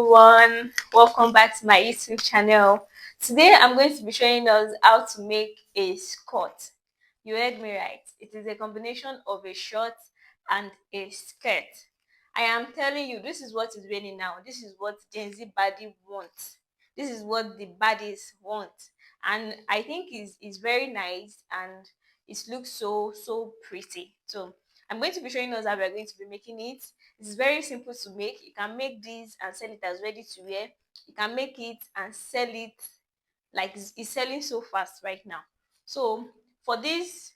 everyone, welcome back to my YouTube channel. Today I'm going to be showing us how to make a skirt. You heard me right. It is a combination of a short and a skirt. I am telling you, this is what is raining now. This is what Gen Z body wants. This is what the baddies want. And I think is very nice and it looks so pretty. So I'm going to be showing us how we're going to be making it. It's very simple to make. You can make this and sell it as ready to wear. You can make it and sell it like it's selling so fast right now. So for this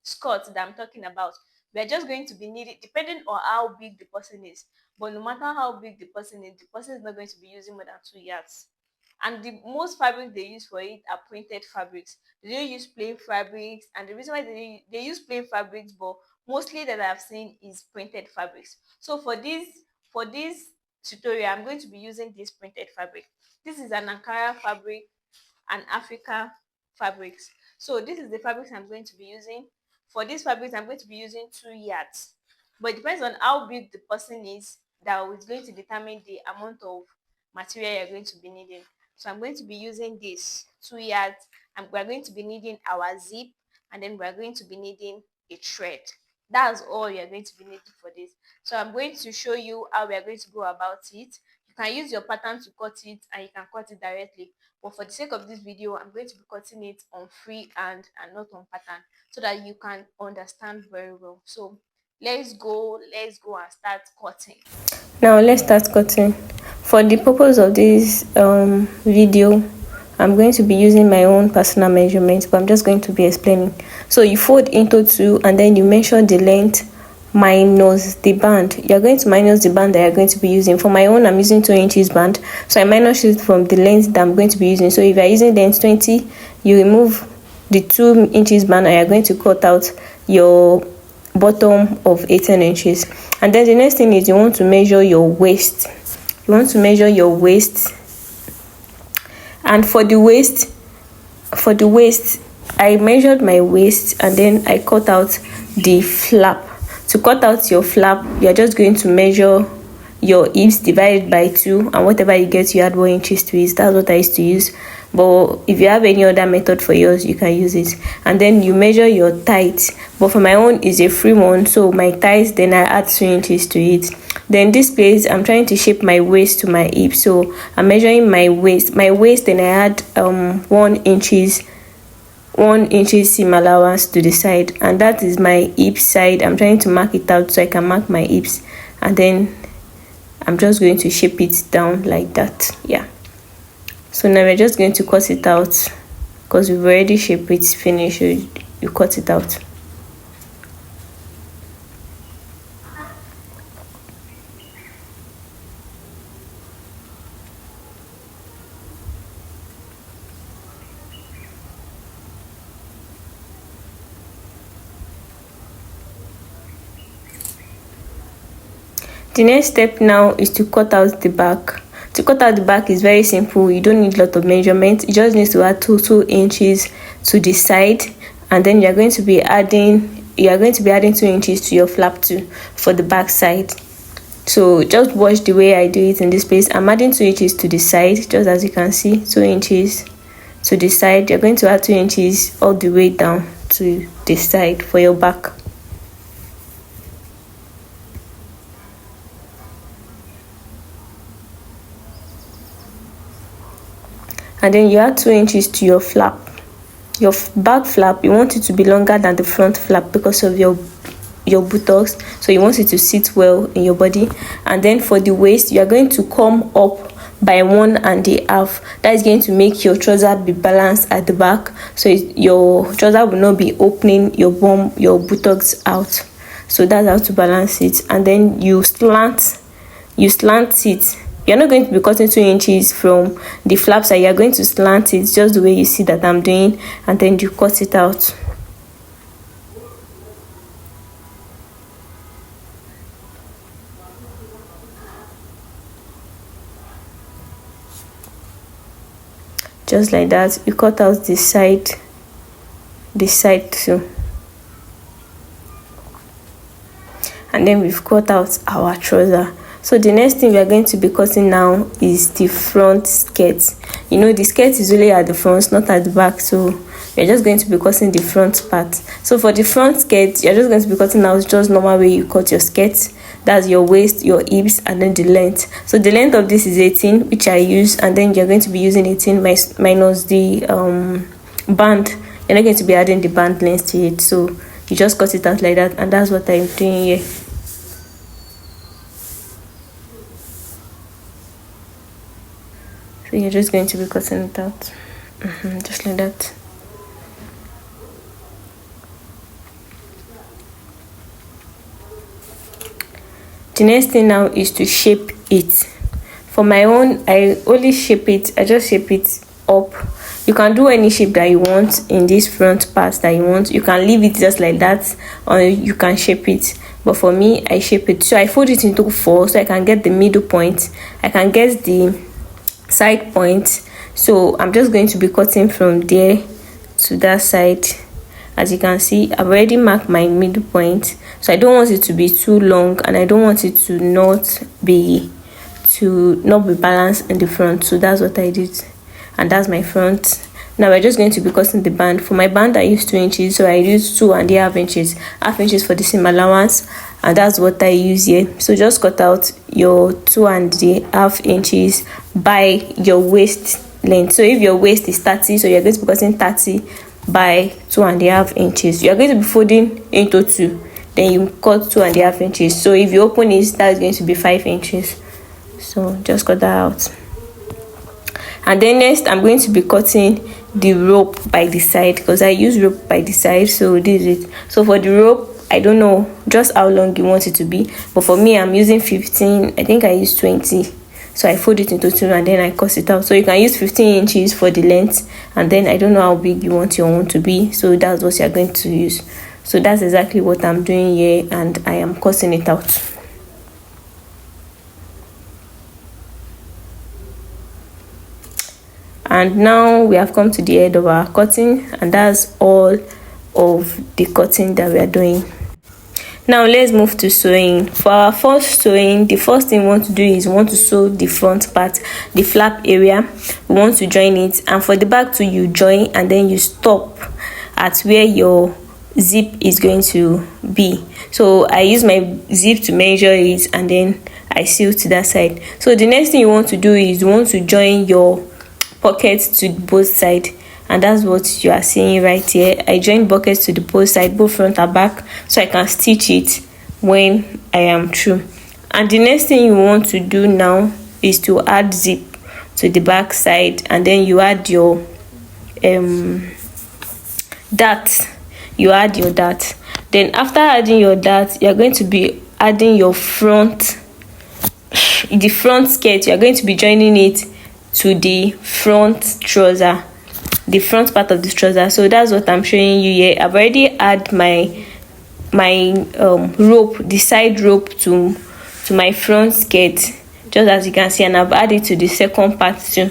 skirt that I'm talking about, we are just going to be needing, depending on how big the person is. But no matter how big the person is not going to be using more than 2 yards. And the most fabric they use for it are printed fabrics. They don't use plain fabrics, and the reason why they use plain fabrics, but mostly that I've seen is printed fabrics. So for this tutorial, I'm going to be using this printed fabric. This is an Ankara fabric and Africa fabrics. So this is the fabrics I'm going to be using. For these fabrics, I'm going to be using 2 yards. But it depends on how big the person is that is going to determine the amount of material you're going to be needing. So I'm going to be using this 2 yards, and we're going to be needing our zip, and then we're going to be needing a thread. That's all you're going to be needing for this. So I'm going to show you how we are going to go about it. You can use your pattern to cut it, and you can cut it directly. But for the sake of this video, I'm going to be cutting it on freehand and not on pattern, so that you can understand very well. So let's go and start cutting. Now let's start cutting. For the purpose of this video, I'm going to be using my own personal measurements, but I'm just going to be explaining. So you fold into 2 and then you measure the length minus the band. You're going to minus the band that you're going to be using. For my own, I'm using 2 inches band, so I minus it from the length that I'm going to be using. So if you're using length 20, you remove the 2 inches band and you're going to cut out your bottom of 18 inches. And then the next thing is you want to measure your waist. And for the waist, I measured my waist and then I cut out the flap. To cut out your flap, you're just going to measure your hips divided by 2, and whatever you get, you add 1 inches to it. That's what I used to use, but if you have any other method for yours, you can use it. And then you measure your thighs, but for my own is a free one, so my thighs, then I add 2 inches to it. Then this place, I'm trying to shape my waist to my hip, so I'm measuring my waist, then I add 1 inches seam allowance to the side, and that is my hip side. I'm trying to mark it out so I can mark my hips, and then I'm just going to shape it down like that. Yeah, so now we're just going to cut it out because we've already shaped it finish. So you cut it out. The next step now is to cut out the back. To cut out the back is very simple. You don't need a lot of measurements. You just need to add 2 inches to the side, and then you're going to be adding 2 inches to your flap too for the back side. So just watch the way I do it in this place. I'm adding 2 inches to the side, just as you can see, 2 inches to the side. You're going to add 2 inches all the way down to the side for your back. And then you add 2 inches to your flap. Your back flap, you want it to be longer than the front flap because of your buttocks, so you want it to sit well in your body. And then for the waist, you are going to come up by 1.5. That is going to make your trouser be balanced at the back, so your trouser will not be opening your bum, your buttocks out. So that's how to balance it. And then you slant it. You're not going to be cutting 2 inches from the flap side. You're going to slant it just the way you see that I'm doing, and then you cut it out. Just like that. You cut out the side too. And then we've cut out our trouser. So the next thing we are going to be cutting now is the front skirt. The skirt is really at the front, not at the back, so we're just going to be cutting the front part. So for the front skirt, you're just going to be cutting out just normal way you cut your skirt. That's your waist, your hips, and then the length. So the length of this is 18, which I use, and then you're going to be using 18 minus the band. You're not going to be adding the band length to it, so you just cut it out like that, and that's what I'm doing here. So you're just going to be cutting it out, just like that. The next thing now is to shape it. For my own, I only shape it, I just shape it up. You can do any shape that you want in this front part that you want. You can leave it just like that, or you can shape it. But for me, I shape it. So I fold it into 4 so I can get the middle point. I can get the side point. So I'm just going to be cutting from there to that side. As you can see, I've already marked my middle point, so I don't want it to be too long, and I don't want it to not be balanced in the front. So that's what I did, and that's my front. Now we're just going to be cutting the band. For my band, I use 2 inches, so I use 2.5 inches, half inches for the seam allowance, and that's what I use here. So just cut out your 2.5 inches by your waist length. So if your waist is 30, so you're going to be cutting 30 by 2.5 inches. You are going to be folding into 2, then you cut 2.5 inches. So if you open it, that is going to be 5 inches. So just cut that out. And then next, I'm going to be cutting the rope by the side, because I use rope by the side. So this is it. So for the rope, I don't know just how long you want it to be, but for me, I'm using 15. I think I use 20. So I fold it into 2 and then I cut it out. So you can use 15 inches for the length, and then I don't know how big you want your own to be, so that's what you're going to use. So that's exactly what I'm doing here, and I am cutting it out. And now we have come to the end of our cutting, and that's all of the cutting that we are doing. Now let's move to sewing. For our first sewing, the first thing we want to do is we want to sew the front part, the flap area. We want to join it, and for the back too, you join and then you stop at where your zip is going to be. So I use my zip to measure it, and then I sew to that side. So the next thing you want to do is you want to join your pockets to both sides, and that's what you are seeing right here. I join buckets to the both side, both front and back, so I can stitch it when I am through. And the next thing you want to do now is to add zip to the back side, and then you add your dart. You add your dart. Then after adding your dart, you are going to be adding your the front skirt. You are going to be joining it to the front trouser, the front part of the trouser. So that's what I'm showing you here. I've already add my rope, the side rope to my front skirt, just as you can see, and I've added to the second part too,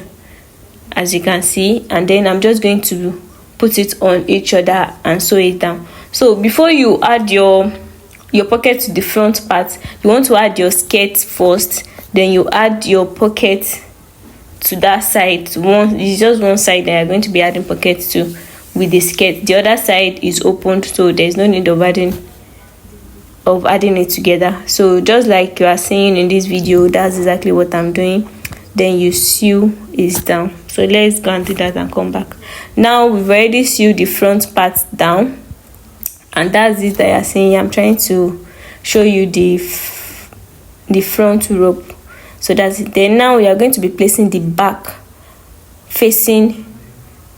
as you can see. And then I'm just going to put it on each other and sew it down. So before you add your pocket to the front part, you want to add your skirt first, then you add your pocket to that side. It's just one side that you're going to be adding pockets to with the skirt. The other side is opened, so there's no need of adding it together. So just like you are seeing in this video, that's exactly what I'm doing. Then you sew it down. So let's go and do that and come back. Now we've already sewed the front part down, and that's it that you're seeing. I'm trying to show you the front rope. So that's it. Then now we are going to be placing the back facing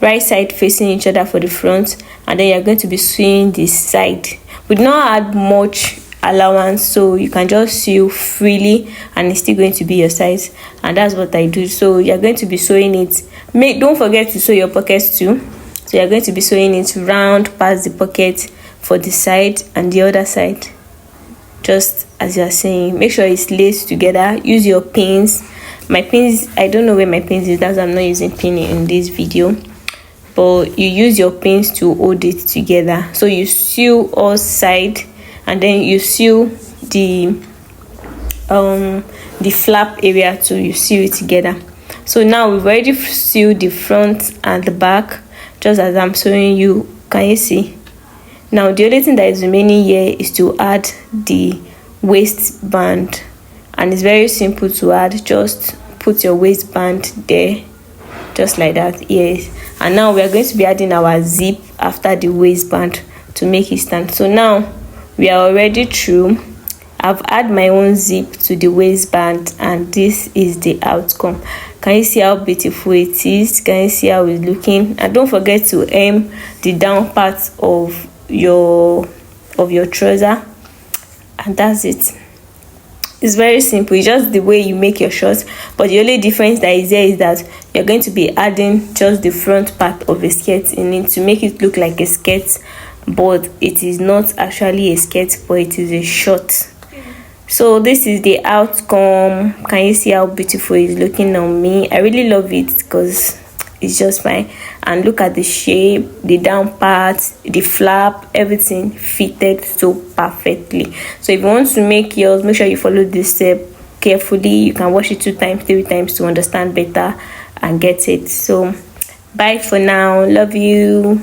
right side facing each other for the front, and then you're going to be sewing this side. We did not add much allowance, so you can just sew freely and it's still going to be your size, and that's what I do. So you're going to be sewing it. Don't forget to sew your pockets too. So you're going to be sewing it round past the pocket for the side and the other side, just as you are saying. Make sure it's laced together. Use your pins. My pins, I don't know where my pins is, that's why I'm not using pin in this video, but you use your pins to hold it together. So you sew all side, and then you sew the the flap area to sew it together. So now we've already sewn the front and the back, just as I'm showing you. Can you see? Now the only thing that is remaining here is to add the waistband, and it's very simple to add. Just put your waistband there, just like that. Yes. And now we are going to be adding our zip after the waistband to make it stand. So now we are already through. I've added my own zip to the waistband, and this is the outcome. Can you see how beautiful it is? Can you see how it's looking? And don't forget to hem the down part of your trouser, and that's it. It's very simple. It's just the way you make your shorts, but the only difference that is there is that you're going to be adding just the front part of a skirt in it to make it look like a skirt, but it is not actually a skirt, but it is a short. So this is the outcome. Can you see how beautiful it's looking on me? I really love it because it's just fine. And look at the shape, the down part, the flap, everything fitted so perfectly. So if you want to make yours, make sure you follow this step carefully. You can watch it 2 times, 3 times to understand better and get it. So bye for now. Love you.